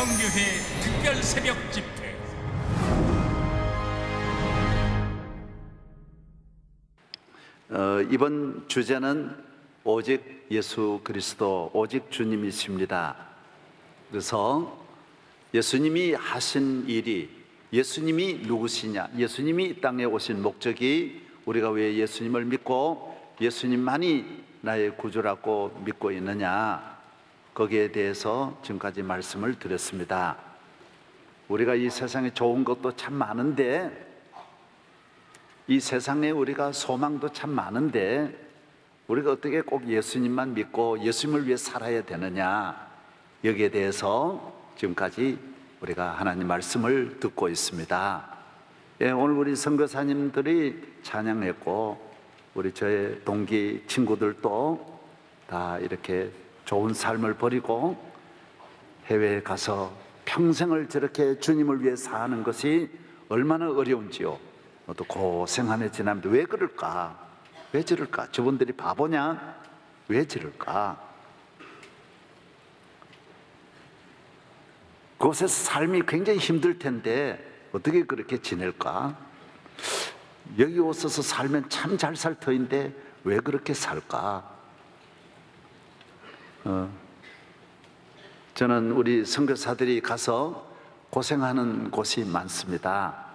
성교회 특별 새벽 집회. 이번 주제는 오직 예수 그리스도, 오직 주님이십니다. 그래서 예수님이 하신 일이, 예수님이 누구시냐, 예수님이 이 땅에 오신 목적이, 우리가 왜 예수님을 믿고 예수님만이 나의 구주라고 믿고 있느냐, 거기에 대해서 지금까지 말씀을 드렸습니다. 우리가 이 세상에 좋은 것도 참 많은데, 이 세상에 우리가 소망도 참 많은데, 우리가 어떻게 꼭 예수님만 믿고 예수님을 위해 살아야 되느냐, 여기에 대해서 지금까지 우리가 하나님 말씀을 듣고 있습니다. 오늘 우리 선교사님들이 찬양했고, 우리 저의 동기 친구들도 다 이렇게 좋은 삶을 버리고 해외에 가서 평생을 저렇게 주님을 위해 사는 것이 얼마나 어려운지요. 또 고생하네 지납니다. 왜 그럴까? 왜 저럴까? 저분들이 바보냐? 왜 저럴까? 그곳에서 삶이 굉장히 힘들 텐데 어떻게 그렇게 지낼까? 여기 오셔서 살면 참 잘 살 터인데 왜 그렇게 살까? 저는 우리 선교사들이 가서 고생하는 곳이 많습니다.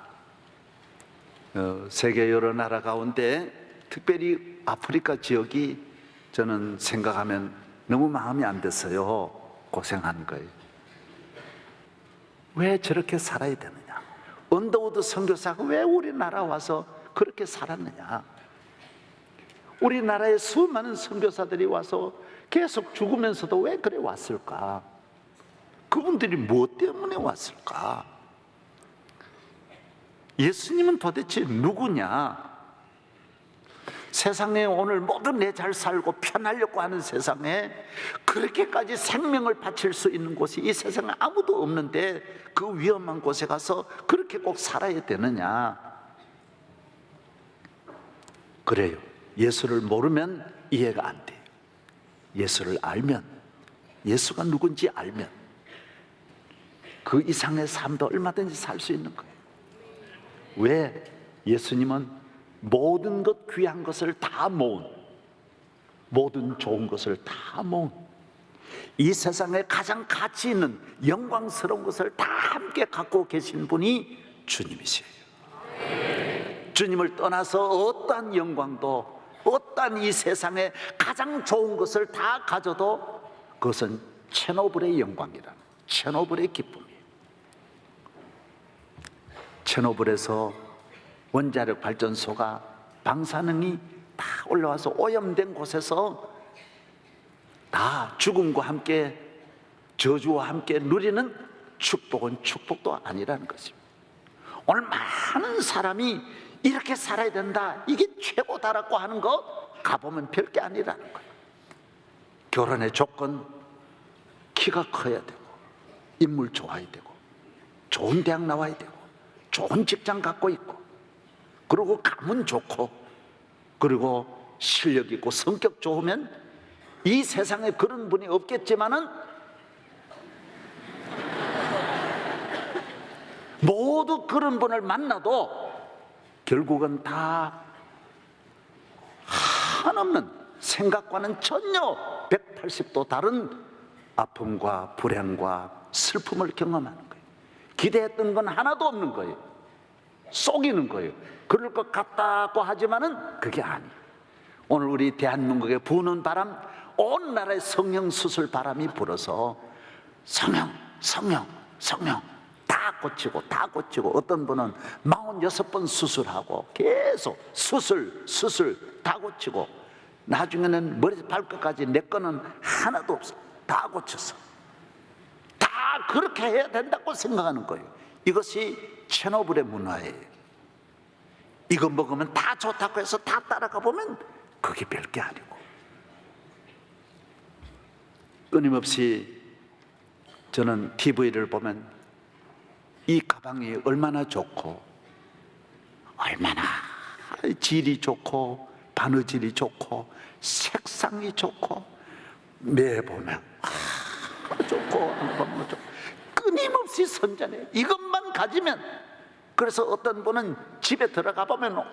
세계 여러 나라 가운데 특별히 아프리카 지역이 저는 생각하면 너무 마음이 안 됐어요. 고생하는 거예요. 왜 저렇게 살아야 되느냐? 언더우드 선교사가 왜 우리나라 와서 그렇게 살았느냐? 우리나라에 수많은 선교사들이 와서 계속 죽으면서도 왜 그래 왔을까? 그분들이 무엇 때문에 왔을까? 예수님은 도대체 누구냐? 세상에 오늘 모두 내 잘 살고 편하려고 하는 세상에 그렇게까지 생명을 바칠 수 있는 곳이 이 세상에 아무도 없는데, 그 위험한 곳에 가서 그렇게 꼭 살아야 되느냐? 그래요. 예수를 모르면 이해가 안 돼요. 예수를 알면, 예수가 누군지 알면 그 이상의 삶도 얼마든지 살 수 있는 거예요. 왜? 예수님은 모든 것, 귀한 것을 다 모은, 모든 좋은 것을 다 모은, 이 세상에 가장 가치 있는 영광스러운 것을 다 함께 갖고 계신 분이 주님이세요. 주님을 떠나서 어떠한 영광도, 어떠한 이 세상에 가장 좋은 것을 다 가져도 그것은 체노블의 영광이라는, 체노블의 기쁨이에요. 체노블에서 원자력 발전소가 방사능이 다 올라와서 오염된 곳에서 다 죽음과 함께, 저주와 함께 누리는 축복은 축복도 아니라는 것입니다. 오늘 많은 사람이 이렇게 살아야 된다, 이게 최고다라고 하는 거 가보면 별게 아니라는 거예요. 결혼의 조건, 키가 커야 되고, 인물 좋아야 되고, 좋은 대학 나와야 되고, 좋은 직장 갖고 있고, 그리고 가문 좋고, 그리고 실력 있고 성격 좋으면, 이 세상에 그런 분이 없겠지만은 모두 그런 분을 만나도 결국은 다 한없는, 생각과는 전혀 180도 다른 아픔과 불행과 슬픔을 경험하는 거예요. 기대했던 건 하나도 없는 거예요. 속이는 거예요. 그럴 것 같다고 하지만은 그게 아니에요. 오늘 우리 대한민국에 부는 바람, 온 나라에 성령수술 바람이 불어서 성령 다 고치고, 어떤 분은 46번 수술하고 계속 수술 다 고치고, 나중에는 머리에서 발끝까지 내 거는 하나도 없어, 다 고쳤어. 다 그렇게 해야 된다고 생각하는 거예요. 이것이 체노블의 문화예요. 이거 먹으면 다 좋다고 해서 다 따라가 보면 그게 별게 아니고, 끊임없이 저는 TV를 보면 이 가방이 얼마나 좋고, 얼마나 질이 좋고, 바느질이 좋고, 색상이 좋고, 매 보면 좋고, 안 보면 좋고, 선전해. 이것만 가지면. 그래서 어떤 분은 집에 들어가 보면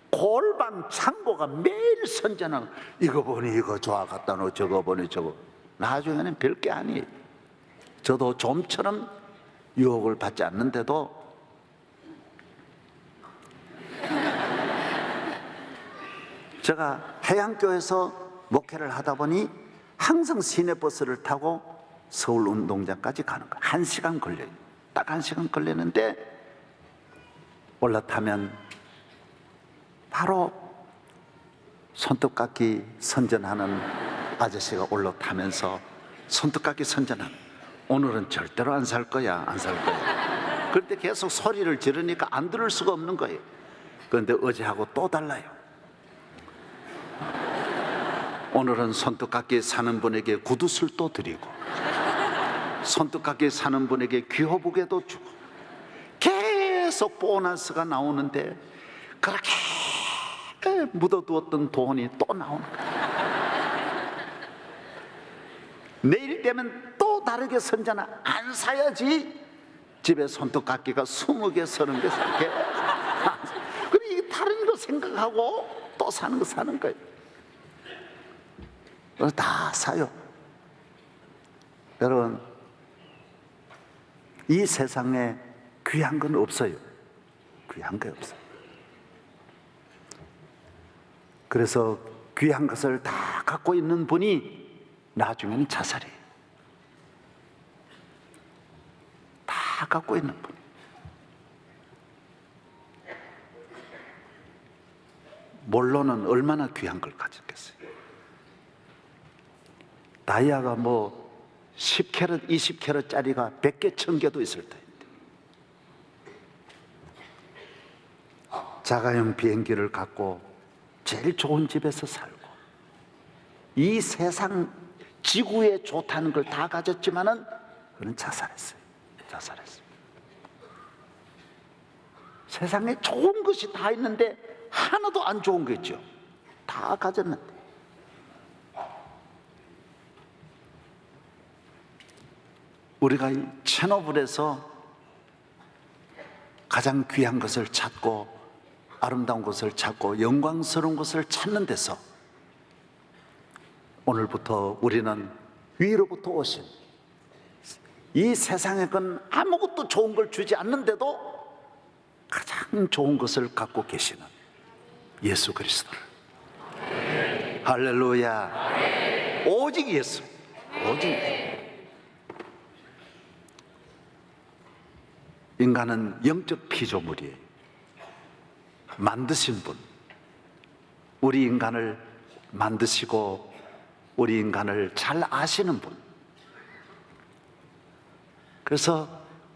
골방 창고가 매일 선전하는, 이거 보니 이거 좋아 갖다 놓, 저거 보니 저거. 나중에는 별게 아니에요. 저도 좀처럼 유혹을 받지 않는데도 제가 해양교에서 목회를 하다 보니 항상 시내버스를 타고 서울 운동장까지 가는 거예요. 1시간 걸려요. 딱 1시간 걸리는데 올라타면 바로 손톱깎이 선전하는 아저씨가 올라타면서 손톱깎이 선전하는, 오늘은 절대로 안 살 거야, 안 살 거야. 그런데 계속 소리를 지르니까 안 들을 수가 없는 거예요. 그런데 어제하고 또 달라요. 오늘은 손톱깎이 사는 분에게 구두술도 드리고, 손톱깎이 사는 분에게 귀호부개도 주고, 계속 보너스가 나오는데 그렇게 묻어두었던 돈이 또 나오는 거예요. 내일 되면 또 다르게 선전하, 안 사야지. 집에 손톱깎이가 20개, 30개 살게. 그리고 다른 거 생각하고 또 사는 거 사는 거예요. 그래서 다 사요. 여러분, 이 세상에 귀한 건 없어요. 귀한 게 없어요. 그래서 귀한 것을 다 갖고 있는 분이 나중에는 자살해요. 다 갖고 있는 분이. 몰로는 얼마나 귀한 걸 가졌겠어요. 다이아가 뭐 10캐럿, 20캐럿짜리가 100개, 1000개도 있을 텐데. 자가용 비행기를 갖고 제일 좋은 집에서 살고, 이 세상 지구에 좋다는 걸 다 가졌지만은 그는 자살했어요. 자살했어요. 세상에 좋은 것이 다 있는데 하나도 안 좋은 거 있죠. 다 가졌는데. 우리가 이 체노블에서 가장 귀한 것을 찾고 아름다운 것을 찾고 영광스러운 것을 찾는 데서 오늘부터 우리는 위로부터 오신, 이 세상에 건 아무것도 좋은 걸 주지 않는데도 가장 좋은 것을 갖고 계시는 예수 그리스도를, 할렐루야, 오직 예수, 오직 예수. 인간은 영적 피조물이에요. 만드신 분, 우리 인간을 만드시고 우리 인간을 잘 아시는 분. 그래서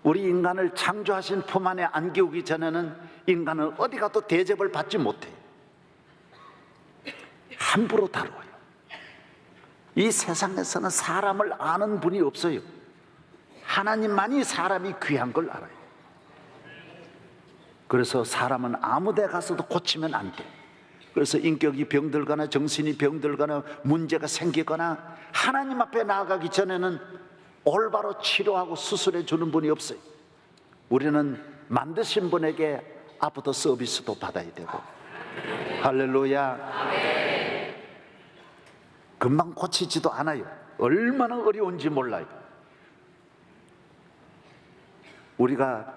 우리 인간을 창조하신 품 안에 안기우기 전에는 인간은 어디 가도 대접을 받지 못해요. 함부로 다루어요. 이 세상에서는 사람을 아는 분이 없어요. 하나님만이 사람이 귀한 걸 알아요. 그래서 사람은 아무 데 가서도 고치면 안 돼. 그래서 인격이 병들거나 정신이 병들거나 문제가 생기거나 하나님 앞에 나아가기 전에는 올바로 치료하고 수술해 주는 분이 없어요. 우리는 만드신 분에게 앞부터 서비스도 받아야 되고. 할렐루야. 금방 고치지도 않아요. 얼마나 어려운지 몰라요. 우리가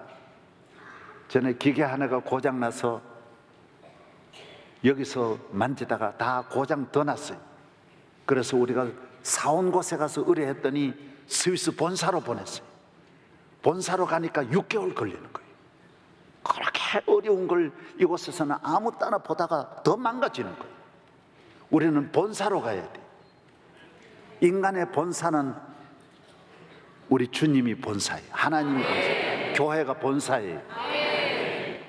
전에 기계 하나가 고장나서 여기서 만지다가 다 고장 더 났어요. 그래서 우리가 사온 곳에 가서 의뢰했더니 스위스 본사로 보냈어요. 본사로 가니까 6개월 걸리는 거예요. 그렇게 어려운 걸 이곳에서는 아무 따나 보다가 더 망가지는 거예요. 우리는 본사로 가야 돼. 인간의 본사는 우리 주님이 본사예요. 하나님이 본사예요. 교회가 본사예요.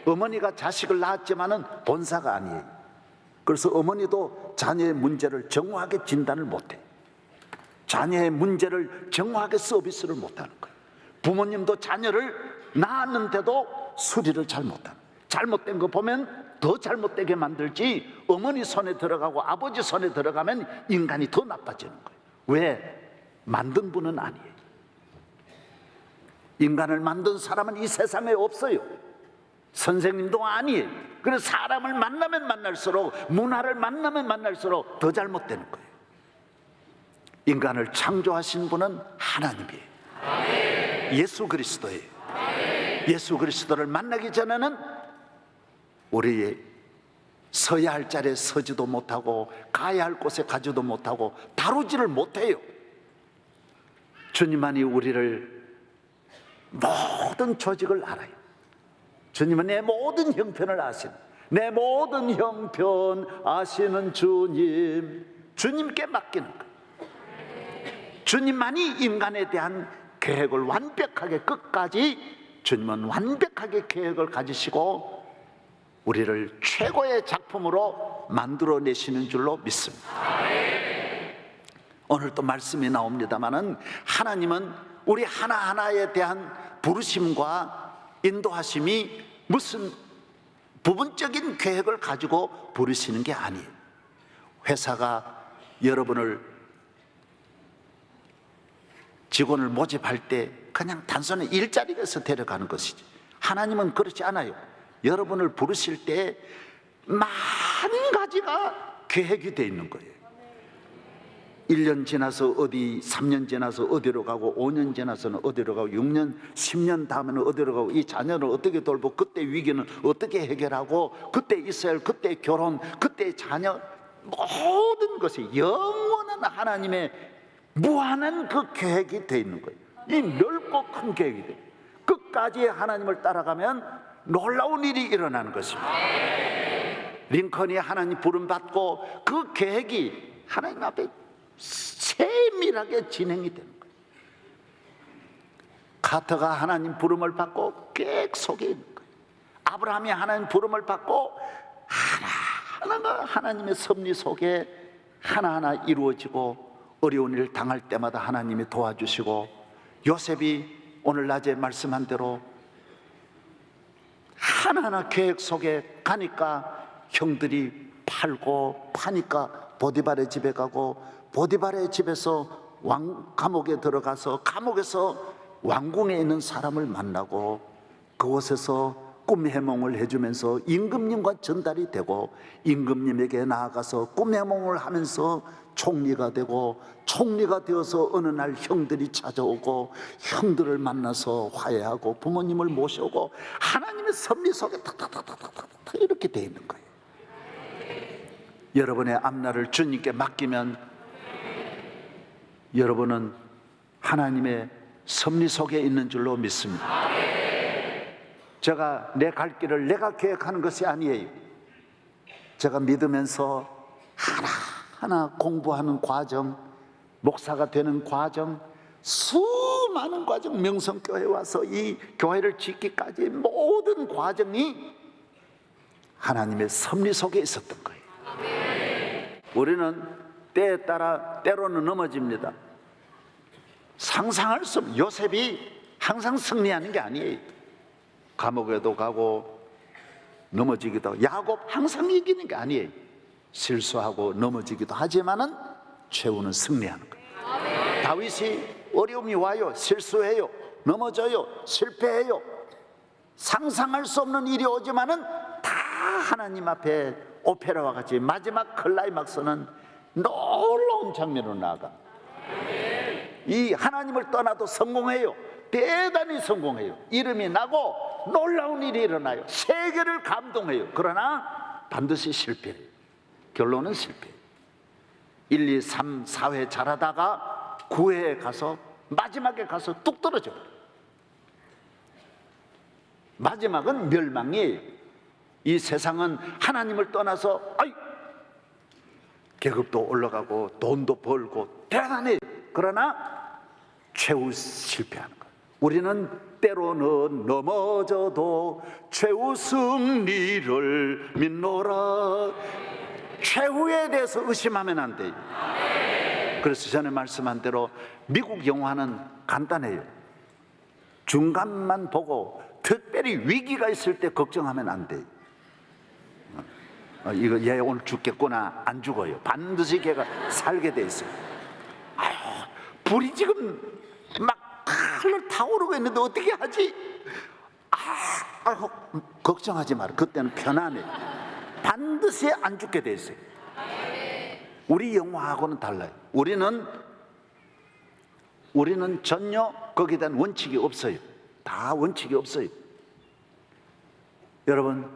어머니가 자식을 낳았지만은 본사가 아니에요. 그래서 어머니도 자녀의 문제를 정확하게 진단을 못해. 자녀의 문제를 정확하게 서비스를 못하는 거예요. 부모님도 자녀를 낳았는데도 수리를 잘 못하는, 잘못된 거 보면 더 잘못되게 만들지, 어머니 손에 들어가고 아버지 손에 들어가면 인간이 더 나빠지는 거예요. 왜? 만든 분은 아니에요. 인간을 만든 사람은 이 세상에 없어요. 선생님도 아니에요. 그래서 사람을 만나면 만날수록, 문화를 만나면 만날수록 더 잘못되는 거예요. 인간을 창조하신 분은 하나님이에요. 예수 그리스도예요. 예수 그리스도를 만나기 전에는 우리의 서야 할 자리에 서지도 못하고 가야 할 곳에 가지도 못하고 다루지를 못해요. 주님만이 우리를 모든 조직을 알아요. 주님은 내 모든 형편을 아시는, 내 모든 형편 아시는 주님, 주님께 맡기는 거예요. 주님만이 인간에 대한 계획을 완벽하게, 끝까지 주님은 완벽하게 계획을 가지시고 우리를 최고의 작품으로 만들어내시는 줄로 믿습니다. 오늘 또 말씀이 나옵니다마는, 하나님은 우리 하나하나에 대한 부르심과 인도하심이 무슨 부분적인 계획을 가지고 부르시는 게 아니에요. 회사가 여러분을, 직원을 모집할 때 그냥 단순히 일자리에서 데려가는 것이지, 하나님은 그렇지 않아요. 여러분을 부르실 때 많은 가지가 계획이 되어 있는 거예요. 1년 지나서 어디, 3년 지나서 어디로 가고, 5년 지나서는 어디로 가고, 6년, 10년 다음에는 어디로 가고, 이 자녀를 어떻게 돌보고, 그때 위기는 어떻게 해결하고, 그때 있어야 할, 그때 결혼, 그때 자녀, 모든 것이 영원한 하나님의 무한한 그 계획이 되어 있는 거예요. 이 넓고 큰 계획이 돼요. 끝까지 하나님을 따라가면 놀라운 일이 일어나는 것입니다. 링컨이 하나님 부름 받고 그 계획이 하나님 앞에 세밀하게 진행이 되는 거예요. 카터가 하나님 부름을 받고 계획 속에 있는 거예요. 아브라함이 하나님 부름을 받고 하나하나가 하나님의 섭리 속에 하나하나 이루어지고, 어려운 일을 당할 때마다 하나님이 도와주시고, 요셉이 오늘 낮에 말씀한 대로 하나하나 계획 속에 가니까 형들이 팔고, 파니까 보디발의 집에 가고, 보디발의 집에서 감옥에 들어가서, 감옥에서 왕궁에 있는 사람을 만나고, 그곳에서 꿈 해몽을 해주면서 임금님과 전달이 되고, 임금님에게 나아가서 꿈 해몽을 하면서 총리가 되고, 총리가 되어서 어느 날 형들이 찾아오고, 형들을 만나서 화해하고 부모님을 모셔오고, 하나님의 섭리 속에 탁탁탁탁탁탁 이렇게 돼 있는 거예요. 여러분의 앞날을 주님께 맡기면 여러분은 하나님의 섭리 속에 있는 줄로 믿습니다. 제가 내 갈 길을 내가 계획하는 것이 아니에요. 제가 믿으면서 하나하나 공부하는 과정, 목사가 되는 과정, 수많은 과정, 명성교회에 와서 이 교회를 짓기까지 모든 과정이 하나님의 섭리 속에 있었던 거예요. 우리는 때에 따라 때로는 넘어집니다. 상상할 수 없는, 요셉이 항상 승리하는 게 아니에요. 감옥에도 가고 넘어지기도 하고, 야곱 항상 이기는 게 아니에요. 실수하고 넘어지기도 하지만은 최후는 승리하는 거예요. 다윗이 어려움이 와요, 실수해요, 넘어져요, 실패해요, 상상할 수 없는 일이 오지만은 다 하나님 앞에 오페라와 같이 마지막 클라이막스는 놀라운 장면으로 나아가. 이 하나님을 떠나도 성공해요. 대단히 성공해요. 이름이 나고 놀라운 일이 일어나요. 세계를 감동해요. 그러나 반드시 실패해요. 결론은 실패해요. 1, 2, 3, 4회 잘하다가 9회에 가서, 마지막에 가서 뚝 떨어져 버려요. 마지막은 멸망이에요. 이 세상은 하나님을 떠나서 계급도 올라가고 돈도 벌고 대단해요. 그러나 최후 실패하는 거예요. 우리는 때로는 넘어져도 최후 승리를 믿노라. 최후에 대해서 의심하면 안 돼요. 그래서 전에 말씀한 대로 미국 영화는 간단해요. 중간만 보고, 특별히 위기가 있을 때 걱정하면 안 돼요. 이거 얘 오늘 죽겠구나. 안 죽어요. 반드시 걔가 살게 돼 있어요. 불이 지금 막 칼로 타오르고 있는데 어떻게 하지? 걱정하지 마라. 그때는 편안해. 반드시 안 죽게 돼 있어요. 우리 영화하고는 달라요. 우리는 전혀 거기에 대한 원칙이 없어요. 다 원칙이 없어요. 여러분,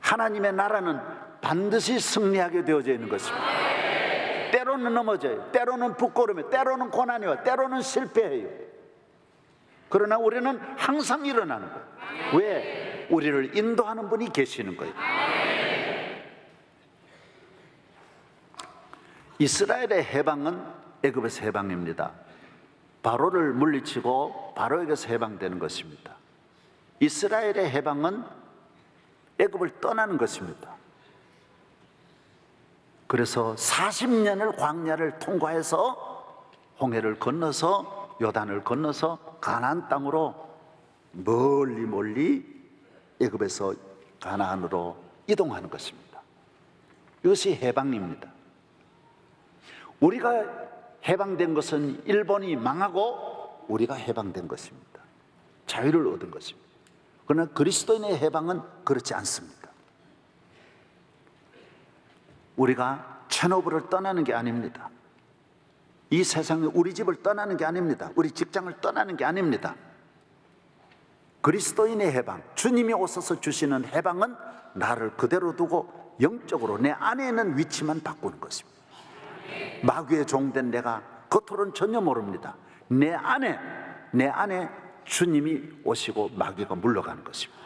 하나님의 나라는 반드시 승리하게 되어져 있는 것입니다. 때로는 넘어져요. 때로는 부끄러움에, 때로는 고난이 와요. 때로는 실패해요. 그러나 우리는 항상 일어나는 거예요. 왜? 우리를 인도하는 분이 계시는 거예요. 이스라엘의 해방은 애굽에서 해방입니다. 바로를 물리치고 바로에게서 해방되는 것입니다. 이스라엘의 해방은 애굽을 떠나는 것입니다. 그래서 40년을 광야를 통과해서 홍해를 건너서 요단을 건너서 가나안 땅으로 멀리 애굽에서 가나안으로 이동하는 것입니다. 이것이 해방입니다. 우리가 해방된 것은 일본이 망하고 우리가 해방된 것입니다. 자유를 얻은 것입니다. 그러나 그리스도인의 해방은 그렇지 않습니다. 우리가 체노브를 떠나는 게 아닙니다. 이 세상에 우리 집을 떠나는 게 아닙니다. 우리 직장을 떠나는 게 아닙니다. 그리스도인의 해방, 주님이 오셔서 주시는 해방은 나를 그대로 두고 영적으로 내 안에 있는 위치만 바꾸는 것입니다. 마귀의 종된 내가 겉으로는 전혀 모릅니다. 내 안에 주님이 오시고 마귀가 물러가는 것입니다.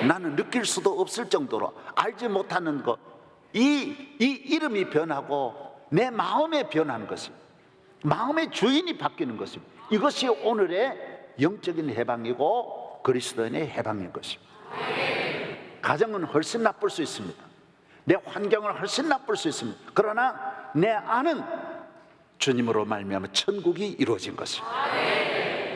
나는 느낄 수도 없을 정도로 알지 못하는 것, 이 이름이 변하고 내 마음에 변하는 것입니다. 마음의 주인이 바뀌는 것입니다. 이것이 오늘의 영적인 해방이고 그리스도인의 해방인 것입니다. 가정은 훨씬 나쁠 수 있습니다. 내 환경은 훨씬 나쁠 수 있습니다. 그러나 내 안은 주님으로 말미암아 천국이 이루어진 것입니다.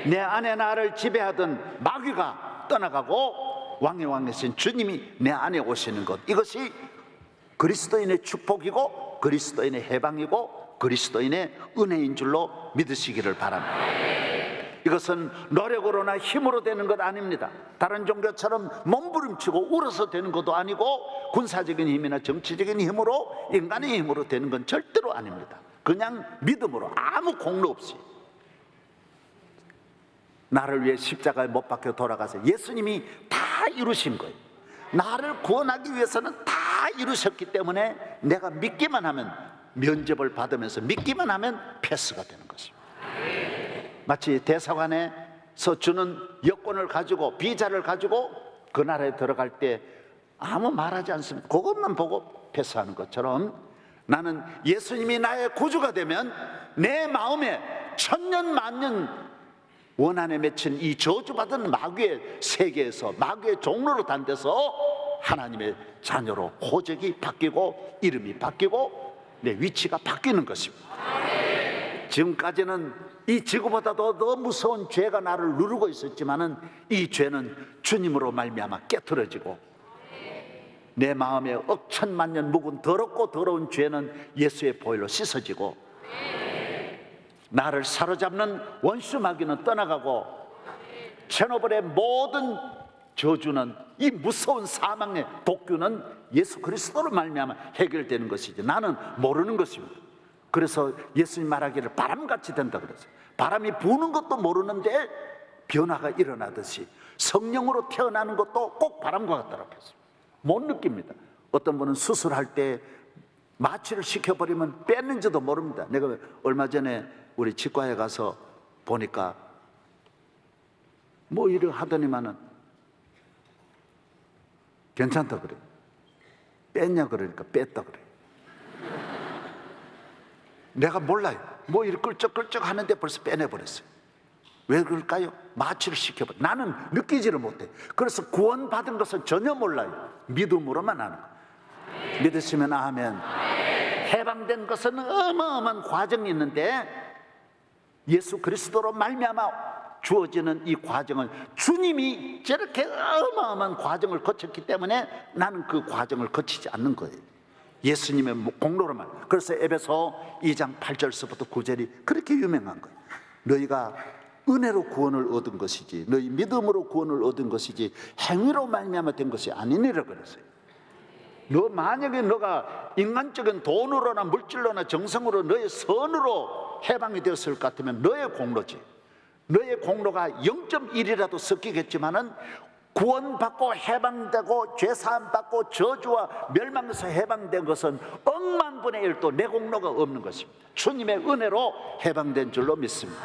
내 안에 나를 지배하던 마귀가 떠나가고 왕의 왕이신 주님이 내 안에 오시는 것, 이것이 그리스도인의 축복이고 그리스도인의 해방이고 그리스도인의 은혜인 줄로 믿으시기를 바랍니다. 이것은 노력으로나 힘으로 되는 것 아닙니다. 다른 종교처럼 몸부림치고 울어서 되는 것도 아니고 군사적인 힘이나 정치적인 힘으로, 인간의 힘으로 되는 건 절대로 아닙니다. 그냥 믿음으로, 아무 공로 없이 나를 위해 십자가에 못 박혀 돌아가서 예수님이 다 이루신 거예요. 나를 구원하기 위해서는 다 이루셨기 때문에 내가 믿기만 하면, 면접을 받으면서 믿기만 하면 패스가 되는 것입니다. 마치 대사관에서 주는 여권을 가지고, 비자를 가지고 그 나라에 들어갈 때 아무 말하지 않습니다. 그것만 보고 패스하는 것처럼 나는 예수님이 나의 구주가 되면 내 마음에 천년 만년 원한에 맺힌 이 저주받은 마귀의 세계에서, 마귀의 종로로 단대서 하나님의 자녀로 호적이 바뀌고 이름이 바뀌고 내 위치가 바뀌는 것입니다. 지금까지는 이 지구보다도 더 무서운 죄가 나를 누르고 있었지만은 이 죄는 주님으로 말미암아 깨트려지고, 내 마음에 억천만년 묵은 더럽고 더러운 죄는 예수의 보혈로 씻어지고, 나를 사로잡는 원수 마귀는 떠나가고, 체노블의 모든 저주는, 이 무서운 사망의 독규는 예수 그리스도로 말미암아 해결되는 것이지 나는 모르는 것입니다. 그래서 예수님 말하기를 바람같이 된다 그랬어요. 바람이 부는 것도 모르는데 변화가 일어나듯이 성령으로 태어나는 것도 꼭 바람과 같다고 했어요. 못 느낍니다. 어떤 분은 수술할 때 마취를 시켜버리면 뺐는지도 모릅니다. 내가 얼마 전에 우리 치과에 가서 보니까 뭐 이래 하더니만은 괜찮다 그래요. 뺐냐 그러니까 뺐다 그래요. 내가 몰라요. 뭐 이렇게 끌적끌적 하는데 벌써 빼내버렸어요. 왜 그럴까요? 마취를 시켜버려. 나는 느끼지를 못해. 그래서 구원받은 것은 전혀 몰라요. 믿음으로만 하는 거예요. 믿으시면 아멘. 해방된 것은 어마어마한 과정이 있는데 예수 그리스도로 말미암아 주어지는 이 과정을 주님이 저렇게 어마어마한 과정을 거쳤기 때문에 나는 그 과정을 거치지 않는 거예요. 예수님의 공로로만. 그래서 에베소 2장 8절서부터 9절이 그렇게 유명한 거예요. 너희가 은혜로 구원을 얻은 것이지, 너희 믿음으로 구원을 얻은 것이지 행위로 말미암아 된 것이 아니니라 그랬어요. 너 만약에 너가 인간적인 돈으로나 물질로나 정성으로 너의 선으로 해방이 되었을 것 같으면 너의 공로지. 너의 공로가 0.1이라도 섞이겠지만은 구원받고 해방되고 죄사함받고 저주와 멸망에서 해방된 것은 억만분의 1도 내 공로가 없는 것입니다. 주님의 은혜로 해방된 줄로 믿습니다.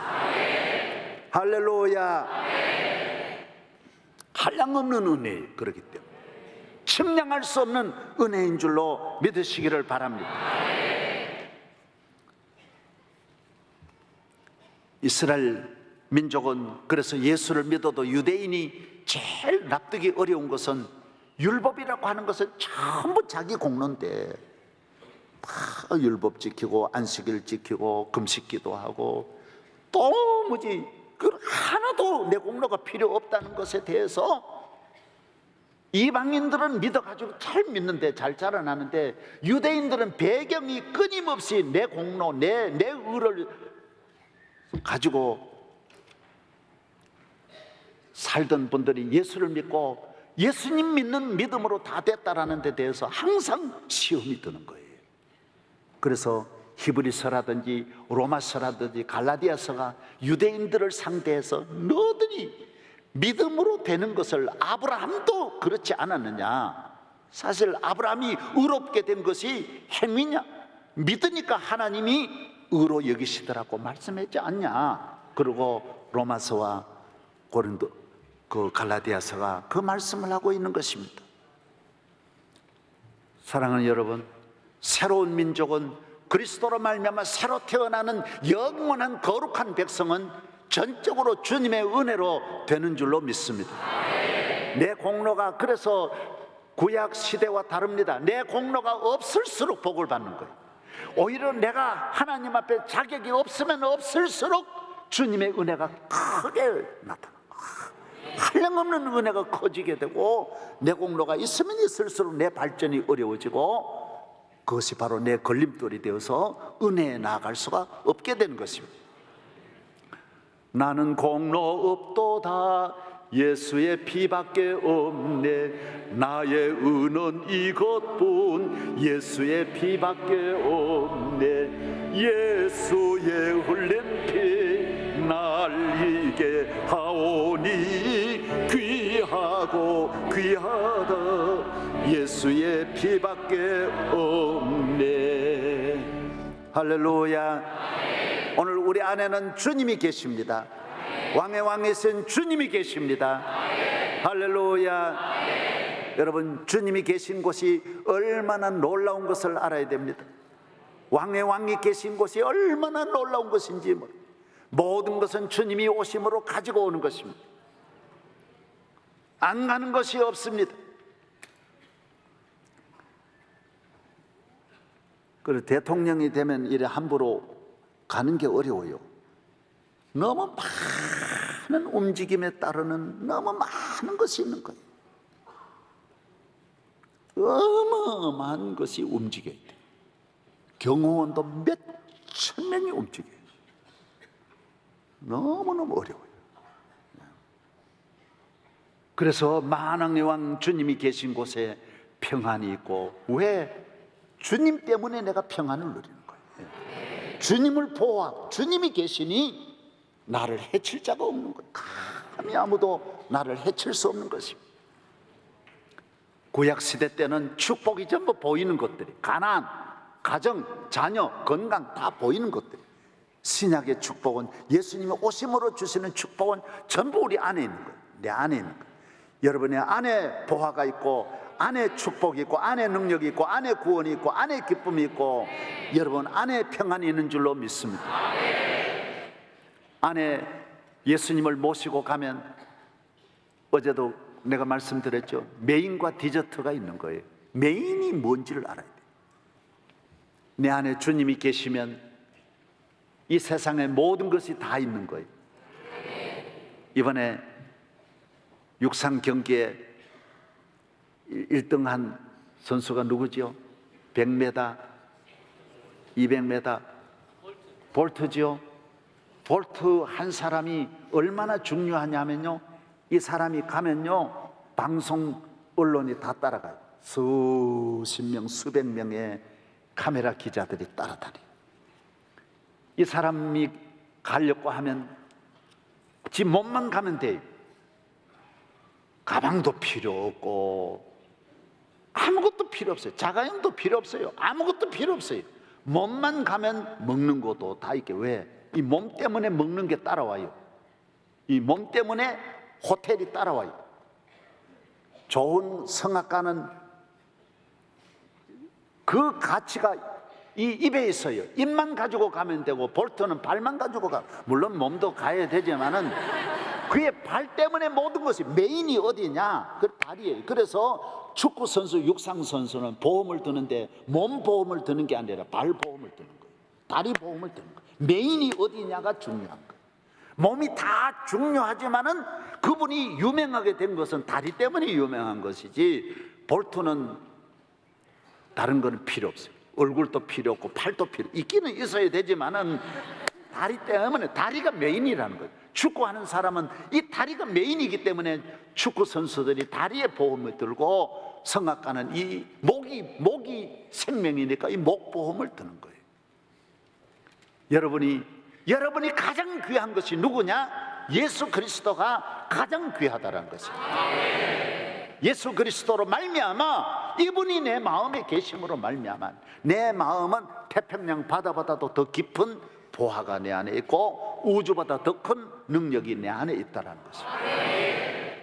할렐루야. 한량없는 은혜, 그렇기 때문에 측량할 수 없는 은혜인 줄로 믿으시기를 바랍니다. 이스라엘 민족은 그래서 예수를 믿어도 유대인이 제일 납득이 어려운 것은 율법이라고 하는 것은 전부 자기 공로인데, 다 율법 지키고 안식일 지키고 금식기도 하고 도무지 하나도 내 공로가 필요 없다는 것에 대해서 이방인들은 믿어가지고 잘 믿는데, 잘 자라나는데, 유대인들은 배경이 끊임없이 내 공로, 내 의를 가지고 살던 분들이 예수를 믿고 예수님 믿는 믿음으로 다 됐다라는 데 대해서 항상 시험이 드는 거예요. 그래서 히브리서라든지 로마서라든지 갈라디아서가 유대인들을 상대해서 너희들이 믿음으로 되는 것을, 아브라함도 그렇지 않았느냐, 사실 아브라함이 의롭게 된 것이 행위냐, 믿으니까 하나님이 의로 여기시더라고 말씀했지 않냐. 그리고 로마서와 고린도 갈라디아서가 그 말씀을 하고 있는 것입니다. 사랑하는 여러분, 새로운 민족은 그리스도로 말미암아 새로 태어나는 영원한 거룩한 백성은 전적으로 주님의 은혜로 되는 줄로 믿습니다. 내 공로가, 그래서 구약 시대와 다릅니다. 내 공로가 없을수록 복을 받는 거예요. 오히려 내가 하나님 앞에 자격이 없으면 없을수록 주님의 은혜가 크게 나타나, 한량없는 은혜가 커지게 되고, 내 공로가 있으면 있을수록 내 발전이 어려워지고, 그것이 바로 내 걸림돌이 되어서 은혜에 나아갈 수가 없게 되는 것입니다. 나는 공로 없도다, 예수의 피밖에 없네, 나의 은은 이것뿐, 예수의 피밖에 없네, 예수의 흘린 피 날 이게 하오니, 귀하고 귀하다, 예수의 피밖에 없네. 할렐루야. 오늘 우리 안에는 주님이 계십니다. 왕의 왕이신 주님이 계십니다. 할렐루야. 여러분, 주님이 계신 곳이 얼마나 놀라운 것을 알아야 됩니다. 왕의 왕이 계신 곳이 얼마나 놀라운 것인지, 모든 것은 주님이 오심으로 가지고 오는 것입니다. 안 가는 것이 없습니다. 그리고 대통령이 되면 이래 함부로 가는 게 어려워요. 너무 많은 움직임에 따르는 너무 많은 것이 있는 거예요. 어마어마한 것이 움직여야 돼. 경호원도 몇천 명이 움직여요. 너무너무 어려워요. 그래서 만왕의 왕 주님이 계신 곳에 평안이 있고, 왜? 주님 때문에 내가 평안을 누리는 거예요. 주님을 보호하고 주님이 계시니 나를 해칠 자가 없는 거예요. 감히 아무도 나를 해칠 수 없는 것입니다. 구약시대 때는 축복이 전부 보이는 것들이, 가난, 가정, 자녀, 건강 다 보이는 것들이, 신약의 축복은, 예수님이 오심으로 주시는 축복은 전부 우리 안에 있는 거예요. 내 안에 있는 거예요. 여러분의 안에 보화가 있고, 안에 축복이 있고, 안에 능력이 있고, 안에 구원이 있고, 안에 기쁨이 있고, 여러분 안에 평안이 있는 줄로 믿습니다. 안에 예수님을 모시고 가면, 어제도 내가 말씀드렸죠, 메인과 디저트가 있는 거예요. 메인이 뭔지를 알아야 돼요. 내 안에 주님이 계시면 이 세상의 모든 것이 다 있는 거예요. 이번에 육상 경기에 1등한 선수가 누구죠? 100m, 200m 볼트죠. 볼트 한 사람이 얼마나 중요하냐면요, 이 사람이 가면요 방송 언론이 다 따라가요. 수십 명, 수백 명의 카메라 기자들이 따라다녀요. 이 사람이 가려고 하면 지 몸만 가면 돼요. 가방도 필요 없고 아무것도 필요 없어요. 자가용도 필요 없어요. 아무것도 필요 없어요. 몸만 가면 먹는 것도 다 있게. 왜? 이 몸 때문에 먹는 게 따라와요. 이 몸 때문에 호텔이 따라와요. 좋은 성악가는 그 가치가 이 입에 있어요. 입만 가지고 가면 되고, 볼트는 발만 가지고 가. 물론 몸도 가야 되지만은 그의 발 때문에 모든 것이, 메인이 어디냐? 그 발이에요. 그래서 축구 선수, 육상 선수는 보험을 드는데 몸 보험을 드는 게 아니라 발 보험을 드는 거예요. 다리 보험을 드는 거예요. 메인이 어디냐가 중요한 거예요. 몸이 다 중요하지만은 그분이 유명하게 된 것은 다리 때문에 유명한 것이지, 볼트는 다른 거는 필요 없어요. 얼굴도 필요 없고 팔도 필요, 있기는 있어야 되지만은 다리 때문에, 다리가 메인이라는 거예요. 축구하는 사람은 이 다리가 메인이기 때문에 축구 선수들이 다리에 보험을 들고, 성악가는 이 목이 생명이니까 이 목 보험을 드는 거예요. 여러분이 가장 귀한 것이 누구냐? 예수 그리스도가 가장 귀하다는 것이에요. 예수 그리스도로 말미암아, 이분이 내 마음에 계심으로 말미암아 내 마음은 태평양 바다보다도 더 깊은 보화가 내 안에 있고 우주보다 더 큰 능력이 내 안에 있다는 것입니다.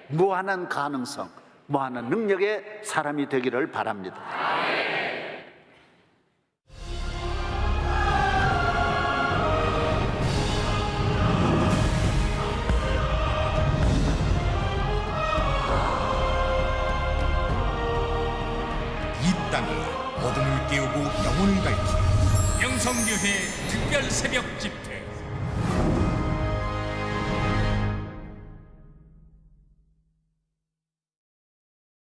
무한한 가능성, 무한한 능력의 사람이 되기를 바랍니다. 이 땅에 어둠을 깨우고 영혼을 밝히는 영성교회 특별 새벽 집회